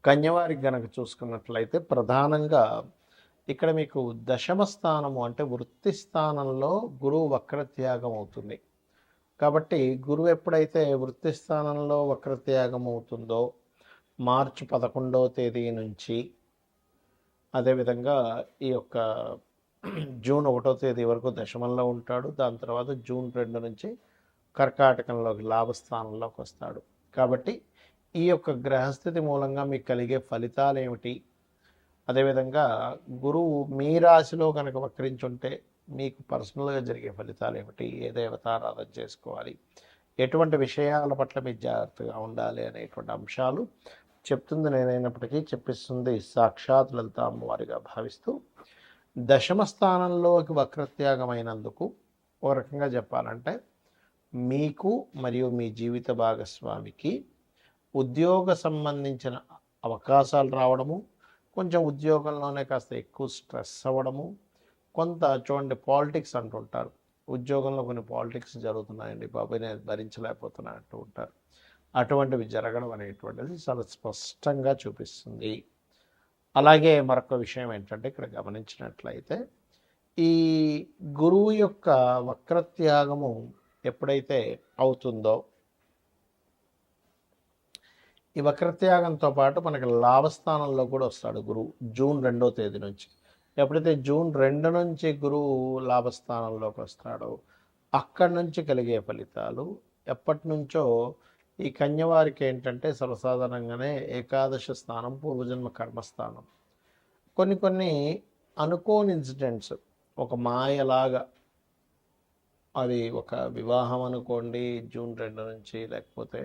కన్యవారికి గనక చూసుకున్నట్లయితే ప్రధానంగా ఇక్కడ మీకు దశమ స్థానము అంటే వృత్తి స్థానంలో గురువు వక్రత్యాగం అవుతుంది. కాబట్టి గురువు ఎప్పుడైతే వృత్తి స్థానంలో వక్రత్యాగం అవుతుందో మార్చి 11వ తేదీ నుంచి అదేవిధంగా ఈ యొక్క జూన్ 1వ తేదీ వరకు దశమంలో ఉంటాడు. దాని తర్వాత జూన్ 2 నుంచి కర్కాటకంలోకి లాభస్థానంలోకి వస్తాడు. కాబట్టి ఈ యొక్క గ్రహస్థితి మూలంగా మీకు కలిగే ఫలితాలు ఏమిటి, అదేవిధంగా గురువు మీ రాశిలో కనుక వక్రించుంటే మీకు పర్సనల్గా జరిగే ఫలితాలు ఏమిటి, ఏ దేవతారాధన చేసుకోవాలి, ఎటువంటి విషయాల పట్ల మీరు జాగ్రత్తగా ఉండాలి అనేటువంటి అంశాలు చెప్తుంది నేనైనప్పటికీ చెప్పిస్తుంది సాక్షాత్ లలిత అమ్మవారిగా భావిస్తూ, దశమ స్థానంలోకి వక్రత్యాగమైనందుకు ఒక రకంగా చెప్పాలంటే మీకు మరియు మీ జీవిత భాగస్వామికి ఉద్యోగ సంబంధించిన అవకాశాలు రావడము, కొంచెం ఉద్యోగంలోనే కాస్త ఎక్కువ స్ట్రెస్ అవ్వడము, కొంత చూడండి పాలిటిక్స్ అంటుంటారు, ఉద్యోగంలో కొన్ని పాలిటిక్స్ జరుగుతున్నాయండి బాబాయ్ నేను భరించలేకపోతున్నా అంటూ ఉంటారు. అటువంటివి జరగడం అనేటువంటిది చాలా స్పష్టంగా చూపిస్తుంది. అలాగే మరొక విషయం ఏంటంటే ఇక్కడ గమనించినట్లయితే ఈ గురువు యొక్క వక్రత్యాగము ఎప్పుడైతే అవుతుందో ఈ వక్రత్యాగంతో పాటు మనకి లాభస్థానంలో కూడా వస్తాడు గురువు జూన్ 2వ తేదీ నుంచి. ఎప్పుడైతే జూన్ 2 నుంచి గురువు లాభస్థానంలోకి వస్తాడో అక్కడి నుంచి కలిగే ఫలితాలు ఎప్పటి నుంచో ఈ కన్యవారికి ఏంటంటే సర్వసాధారణంగానే ఏకాదశ స్థానం పూర్వజన్మ కర్మస్థానం. కొన్ని అనుకోని ఇన్సిడెంట్స్ ఒక మాయలాగా, అది ఒక వివాహం అనుకోండి జూన్ 2 నుంచి, లేకపోతే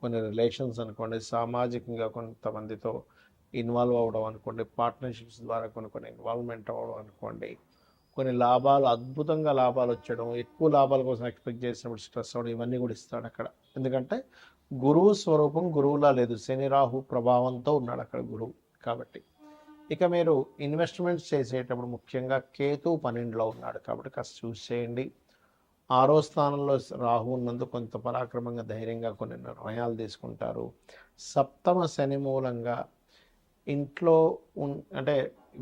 కొన్ని రిలేషన్స్ అనుకోండి, సామాజికంగా కొంతమందితో ఇన్వాల్వ్ అవ్వడం అనుకోండి, పార్ట్నర్షిప్స్ ద్వారా కొన్ని ఇన్వాల్వ్మెంట్ అవ్వడం అనుకోండి, కొన్ని లాభాలు అద్భుతంగా లాభాలు వచ్చడం, ఎక్కువ లాభాల కోసం ఎక్స్పెక్ట్ చేసినప్పుడు స్ట్రెస్ అవ్వడం, ఇవన్నీ కూడా ఇస్తాడు అక్కడ. ఎందుకంటే గురువు స్వరూపం గురువులా లేదు, శని రాహు ప్రభావంతో ఉన్నాడు అక్కడ గురువు. కాబట్టి ఇక మీరు ఇన్వెస్ట్మెంట్స్ చేసేటప్పుడు ముఖ్యంగా కేతు 12లో ఉన్నాడు కాబట్టి కాస్త చూస్ చేయండి. 6వ స్థానంలో రాహు ఉన్నందుకు కొంత పరాక్రమంగా ధైర్యంగా కొన్ని నిర్ణయాలు తీసుకుంటారు. సప్తమ శని మూలంగా ఇంట్లో అంటే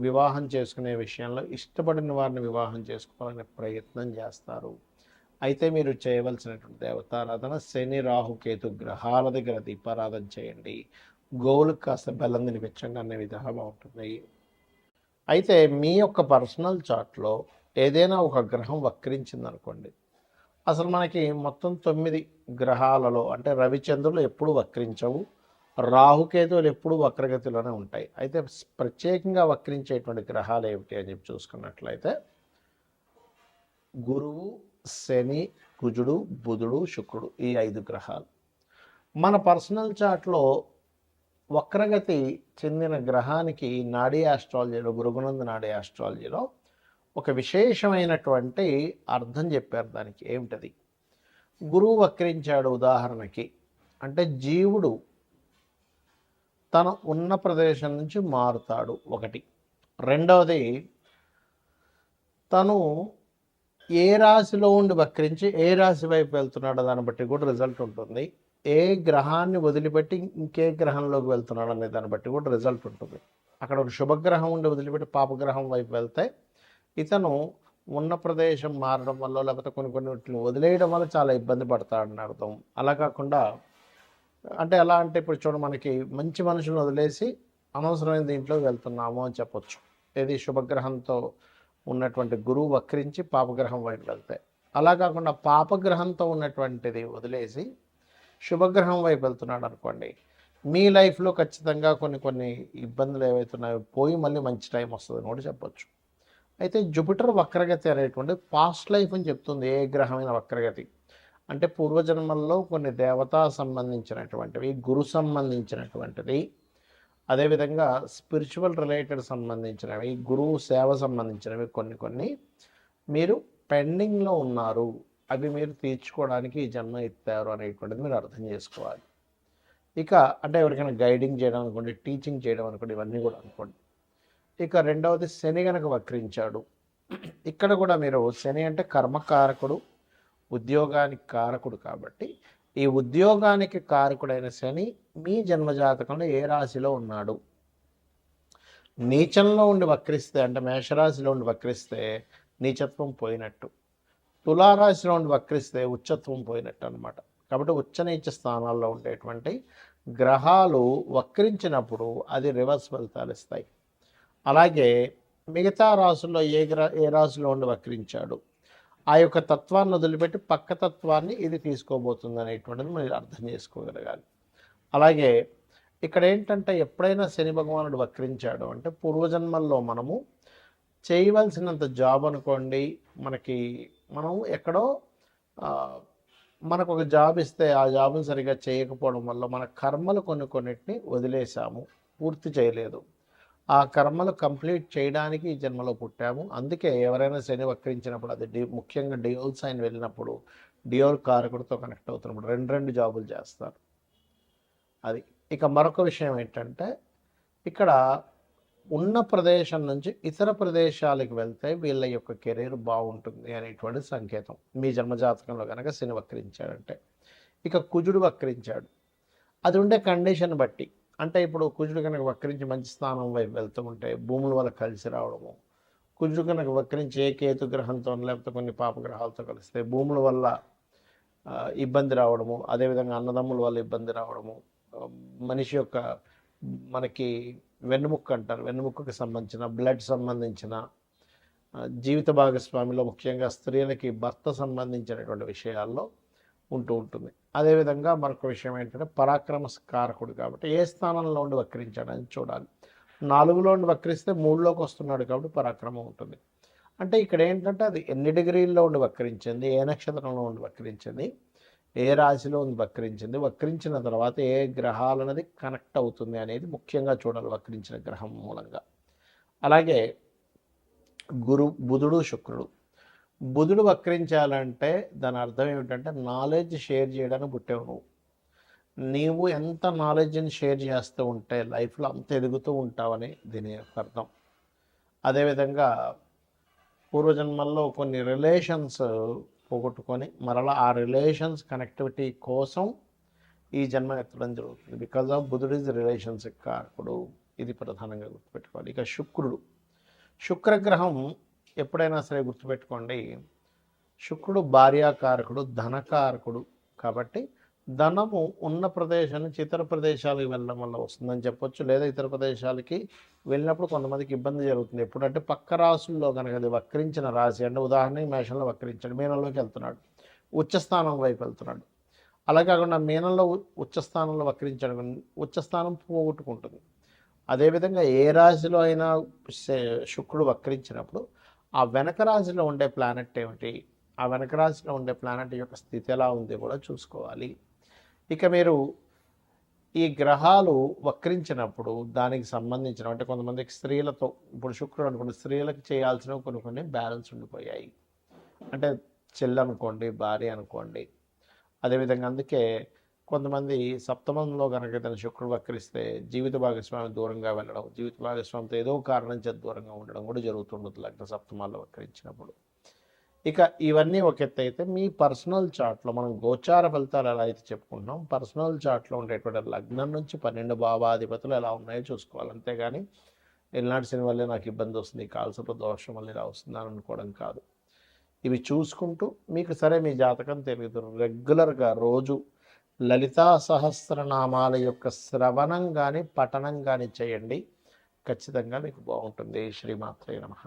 వివాహం చేసుకునే విషయంలో ఇష్టపడిన వారిని వివాహం చేసుకోవాలనే ప్రయత్నం చేస్తారు. అయితే మీరు చేయవలసినటువంటి దేవతారాధన శని రాహు కేతు గ్రహాల దగ్గర దీపారాధన చేయండి. గోవులకు కాస్త బెల్లం తినిపించండి అనే విధంగా బాగుంటుంది. అయితే మీ యొక్క పర్సనల్ చార్ట్లో ఏదైనా ఒక గ్రహం వక్రించిందనుకోండి, అసలు మనకి మొత్తం 9 గ్రహాలలో అంటే రవిచంద్రులు ఎప్పుడు వక్రించవు, రాహుకేతువులు ఎప్పుడు వక్రగతిలోనే ఉంటాయి. అయితే ప్రత్యేకంగా వక్రించేటువంటి గ్రహాలు ఏమిటి అని చెప్పి చూసుకున్నట్లయితే గురువు, శని, కుజుడు, బుధుడు, శుక్రుడు, ఈ 5 గ్రహాలు. మన పర్సనల్ చార్ట్లో వక్రగతి చెందిన గ్రహానికి నాడీ ఆస్ట్రాలజీలో, గురుగునంద నాడీ ఆస్ట్రాలజీలో ఒక విశేషమైనటువంటి అర్థం చెప్పారు. దానికి ఏమిటది? గురువు వక్రించాడు ఉదాహరణకి అంటే జీవుడు తన ఉన్న ప్రదేశం నుంచి మారుతాడు ఒకటి. రెండవది తను ఏ రాశిలో ఉండి వక్రించి ఏ రాశి వైపు వెళ్తున్నాడో దాన్ని బట్టి కూడా రిజల్ట్ ఉంటుంది. ఏ గ్రహాన్ని వదిలిపెట్టి ఇంకే గ్రహంలోకి వెళ్తున్నాడు అనే దాన్ని బట్టి కూడా రిజల్ట్ ఉంటుంది. అక్కడ ఒక శుభగ్రహం ఉండి వదిలిపెట్టి పాపగ్రహం వైపు వెళ్తే ఇతను ఉన్న ప్రదేశం మారడం వల్ల, లేకపోతే కొన్ని వదిలేయడం వల్ల చాలా ఇబ్బంది పడతాడని అర్థం. అలా కాకుండా అంటే ఎలా అంటే ఇప్పుడు చూడండి, మనకి మంచి మనుషులను వదిలేసి అనవసరమైన దీంట్లో వెళ్తున్నాము అని చెప్పొచ్చు. ఏది శుభగ్రహంతో ఉన్నటువంటి గురువు వక్రించి పాపగ్రహం వైపు వెళ్తే. అలా కాకుండా పాపగ్రహంతో ఉన్నటువంటిది వదిలేసి శుభగ్రహం వైపు వెళ్తున్నాడు అనుకోండి, మీ లైఫ్లో ఖచ్చితంగా కొన్ని ఇబ్బందులు ఏవైతున్నాయో పోయి మళ్ళీ మంచి టైం వస్తుందని కూడా చెప్పొచ్చు. అయితే జూపిటర్ వక్రగతి అనేటువంటి పాస్ట్ లైఫ్ అని చెప్తుంది. ఏ గ్రహమైన వక్రగతి అంటే పూర్వజన్మల్లో కొన్ని దేవతా సంబంధించినటువంటివి, గురు సంబంధించినటువంటివి, అదేవిధంగా స్పిరిచువల్ రిలేటెడ్ సంబంధించినవి, గురువు సేవ సంబంధించినవి కొన్ని మీరు పెండింగ్లో ఉన్నారు, అవి మీరు తీర్చుకోవడానికి ఈ జన్మ ఎత్తారు అనేటువంటిది మీరు అర్థం చేసుకోవాలి. ఇక అంటే ఎవరికైనా గైడింగ్ చేయడం అనుకోండి, టీచింగ్ చేయడం అనుకోండి, ఇవన్నీ కూడా అనుకోండి. ఇక రెండవది శని గనక వక్రించాడు, ఇక్కడ కూడా మీరు శని అంటే కర్మకారకుడు, ఉద్యోగానికి కారకుడు కాబట్టి ఈ ఉద్యోగానికి కారకుడైన శని మీ జన్మజాతకంలో ఏ రాశిలో ఉన్నాడు? నీచంలో ఉండి వక్రిస్తే, అంటే మేషరాశిలో ఉండి వక్రిస్తే నీచత్వం పోయినట్టు, తులారాశిలో ఉండి వక్రిస్తే ఉచ్చత్వం పోయినట్టు అనమాట. కాబట్టి ఉచ్చ నీచ స్థానాల్లో ఉండేటువంటి గ్రహాలు వక్రించినప్పుడు అది రివర్స్ ఫలితాలు ఇస్తాయి. అలాగే మిగతా రాశుల్లో ఏ రాశిలో ఉండి వక్రించాడు, ఆ యొక్క తత్వాన్ని వదిలిపెట్టి పక్క తత్వాన్ని ఇది తీసుకోబోతుంది అనేటువంటిది మీరు అర్థం చేసుకోగలగాలి. అలాగే ఇక్కడ ఏంటంటే ఎప్పుడైనా శని భగవానుడు వక్రించాడు అంటే పూర్వజన్మల్లో మనము చేయవలసినంత జాబ్ అనుకోండి, మనం ఎక్కడో మనకు ఒక జాబ్ ఇస్తే ఆ జాబ్ని సరిగా చేయకపోవడం వల్ల మన కర్మలు కొన్నిటిని వదిలేసాము, పూర్తి చేయలేదు. ఆ కర్మలు కంప్లీట్ చేయడానికి ఈ జన్మలో పుట్టాము. అందుకే ఎవరైనా శని వక్రించినప్పుడు అది ముఖ్యంగా డియోల్ సైన్ వెళ్ళినప్పుడు డియోల్ కారకుడితో కనెక్ట్ అవుతున్నప్పుడు రెండు జాబులు చేస్తారు. అది. ఇక మరొక విషయం ఏంటంటే ఇక్కడ ఉన్న ప్రదేశం నుంచి ఇతర ప్రదేశాలకు వెళ్తే వీళ్ళ యొక్క కెరీర్ బాగుంటుంది అనేటువంటి సంకేతం మీ జన్మజాతకంలో కనుక శని వక్రించాడంటే. ఇక కుజుడు వక్రించాడు, అది ఉండే కండిషన్ బట్టి, అంటే ఇప్పుడు కుజుడు కనుక వక్రించి మంచి స్థానం వైపు వెళ్తూ ఉంటే భూముల వల్ల కలిసి రావడము, కుజుడు కనుక వక్రించి ఏ కేతు గ్రహంతో లేకపోతే కొన్ని పాపగ్రహాలతో కలిస్తే భూముల వల్ల ఇబ్బంది రావడము, అదేవిధంగా అన్నదమ్ముల వల్ల ఇబ్బంది రావడము, మనిషి యొక్క మనకి వెన్నుముక్క అంటారు, వెన్నుముక్కకి సంబంధించిన బ్లడ్ సంబంధించిన జీవిత భాగస్వామిలో ముఖ్యంగా స్త్రీలకి భర్త సంబంధించినటువంటి విషయాల్లో ఉంటుంది. అదేవిధంగా మరొక విషయం ఏంటంటే పరాక్రమకారకుడు కాబట్టి ఏ స్థానంలో ఉండి వక్రించాడని చూడాలి. 4లో ఉండి వక్రిస్తే 3లోకి వస్తున్నాడు కాబట్టి పరాక్రమం ఉంటుంది. అంటే ఇక్కడ ఏంటంటే అది ఎన్ని డిగ్రీల్లో ఉండి వక్రించింది, ఏ నక్షత్రంలో ఉండి వక్రించింది, ఏ రాశిలో ఉంది వక్రించింది, వక్రించిన తర్వాత ఏ గ్రహాలు అనేది కనెక్ట్ అవుతుంది అనేది ముఖ్యంగా చూడాలి వక్రించిన గ్రహం మూలంగా. అలాగే బుధుడు శుక్రుడు. బుధుడు వక్రించాలంటే దాని అర్థం ఏమిటంటే నాలెడ్జ్ షేర్ చేయడానికి పుట్టావు నీవు ఎంత నాలెడ్జ్ని షేర్ చేస్తూ ఉంటే లైఫ్లో అంత ఎదుగుతూ ఉంటావని దీని యొక్క అర్థం. అదేవిధంగా పూర్వజన్మల్లో కొన్ని రిలేషన్స్ పోగొట్టుకొని మరలా ఆ రిలేషన్స్ కనెక్టివిటీ కోసం ఈ జన్మ ఎత్తడం జరుగుతుంది. బికాజ్ ఆఫ్ బుధుడు ఇస్ రిలేషన్స్ కారకుడు, ఇది ప్రధానంగా గుర్తుపెట్టుకోవాలి. ఇక శుక్రగ్రహం ఎప్పుడైనా సరే గుర్తుపెట్టుకోండి, శుక్రుడు భార్యాకారకుడు, ధనకారకుడు. కాబట్టి ధనము ఉన్న ప్రదేశం నుంచి ఇతర ప్రదేశాలకు వెళ్ళడం వల్ల వస్తుందని చెప్పొచ్చు, లేదా ఇతర ప్రదేశాలకి వెళ్ళినప్పుడు కొంతమందికి ఇబ్బంది జరుగుతుంది. ఎప్పుడంటే పక్క రాశుల్లో కనుక అది వక్రించిన రాశి, అంటే ఉదాహరణకి మేషంలో వక్రించాడు, మీనంలోకి వెళ్తున్నాడు, ఉచ్చస్థానం వైపు వెళ్తున్నాడు. అలా కాకుండా మీనంలో ఉచ్చస్థానంలో వక్రించాడు, ఉచ్చస్థానం పోగొట్టుకుంటుంది. అదేవిధంగా ఏ రాశిలో అయినా శుక్రుడు వక్రించినప్పుడు ఆ వెనక రాశిలో ఉండే ప్లానెట్ ఏమిటి, ఆ వెనక రాశిలో ఉండే ప్లానెట్ యొక్క స్థితి ఎలా ఉంది కూడా చూసుకోవాలి. ఇక మీరు ఈ గ్రహాలు వక్రించినప్పుడు దానికి సంబంధించిన, అంటే కొంతమందికి స్త్రీలతో, ఇప్పుడు శుక్రుడు అనుకోండి, స్త్రీలకు చేయాల్సినవి కొన్ని బ్యాలెన్స్ ఉండిపోయాయి, అంటే చెల్లి అనుకోండి, భార్య అనుకోండి. అదేవిధంగా అందుకే కొంతమంది సప్తమంలో కనుక తన శుక్రుడు వక్రిస్తే జీవిత భాగస్వామి దూరంగా వెళ్ళడం, జీవిత భాగస్వామితో ఏదో కారణం చేత దూరంగా ఉండడం కూడా జరుగుతుండదు లగ్న సప్తమాల్లో వక్రించినప్పుడు. ఇక ఇవన్నీ ఒక ఎత్తు అయితే, మీ పర్సనల్ చార్ట్లో మనం గోచార ఫలితాలు ఎలా అయితే చెప్పుకుంటున్నాం, పర్సనల్ చార్ట్లో ఉండేటువంటి లగ్నం నుంచి 12 భావాధిపతులు ఎలా ఉన్నాయో చూసుకోవాలి. అంతేగాని ఎల్నాటి శని వల్లే నాకు ఇబ్బంది వస్తుంది, కాల్సపు దోషం వల్ల ఇలా వస్తుందని అనుకోవడం కాదు. ఇవి చూసుకుంటూ మీకు సరే మీ జాతకం తెలియదు, రెగ్యులర్గా రోజు లలితా సహస్రనామాల యొక్క శ్రవణం కానీ పఠనం కానీ చేయండి, ఖచ్చితంగా మీకు బాగుంటుంది. శ్రీమాత్రే నమః.